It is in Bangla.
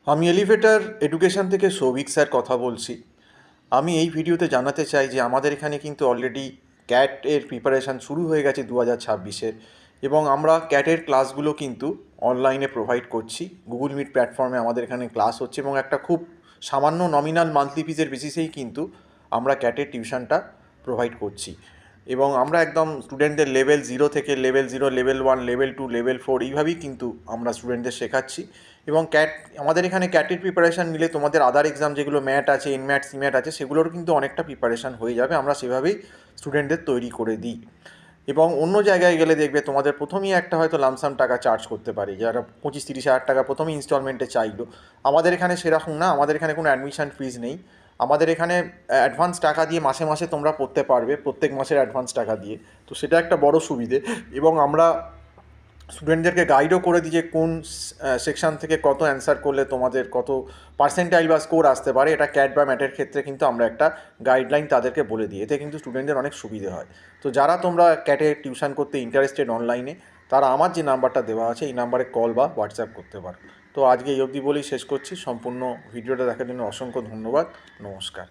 আমি এলিভেটর এডুকেশন থেকে সৌভিক স্যার কথা বলছি। আমি এই ভিডিওতে জানাতে চাই যে আমাদের এখানে কিন্তু অলরেডি ক্যাট এর প্রিপারেশান শুরু হয়ে গেছে 2026-এর, এবং আমরা ক্যাটের ক্লাসগুলো কিন্তু অনলাইনে প্রোভাইড করছি। গুগল মিট প্ল্যাটফর্মে আমাদের এখানে ক্লাস হচ্ছে এবং একটা খুব সামান্য নমিনাল মান্থলি ফিজের বেসিসেই কিন্তু আমরা ক্যাটের টিউশনটা প্রোভাইড করছি। এবং আমরা একদম স্টুডেন্টদের লেভেল 0 থেকে লেভেল 0, লেভেল 1, লেভেল 2, লেভেল 4 এইভাবেই কিন্তু আমরা স্টুডেন্টদের শেখাচ্ছি। এবং আমাদের এখানে ক্যাটের প্রিপারেশান নিলে তোমাদের আদার এক্সাম যেগুলো ম্যাট আছে, এনম্যাট, সিম্যাট আছে, সেগুলোর কিন্তু অনেকটা প্রিপারেশান হয়ে যাবে। আমরা সেভাবেই স্টুডেন্টদের তৈরি করে দিই। এবং অন্য জায়গায় গেলে দেখবে তোমাদের প্রথমেই একটা হয়তো লামসাম টাকা চার্জ করতে পারে, যারা 25-30 হাজার টাকা প্রথমেই ইনস্টলমেন্টে চাইলো। আমাদের এখানে সেরকম না, আমাদের এখানে কোনো অ্যাডমিশন ফিজ নেই। আমাদের এখানে অ্যাডভান্স টাকা দিয়ে মাসে মাসে তোমরা পড়তে পারবে, প্রত্যেক মাসের অ্যাডভান্স টাকা দিয়ে। তো সেটা একটা বড় সুবিধে। এবং আমরা স্টুডেন্টদেরকে গাইডও করে দিই যে কোন সেকশন থেকে কত অ্যান্সার করলে তোমাদের কত পার্সেন্টাইল বা স্কোর আসতে পারে। এটা ক্যাট বা ম্যাটের ক্ষেত্রে কিন্তু আমরা একটা গাইডলাইন তাদেরকে বলে দিই। এতে কিন্তু স্টুডেন্টদের অনেক সুবিধে হয়। তো যারা তোমরা ক্যাটে টিউশন করতে ইন্টারেস্টেড অনলাইনে, তারা আমার যে নাম্বারটা দেওয়া আছে এই নাম্বারে কল বা হোয়াটসঅ্যাপ করতে পারো। তো আজকে এই অবধি বলেই শেষ করছি। সম্পূর্ণ ভিডিওটা দেখার জন্য অসংখ্য ধন্যবাদ। নমস্কার।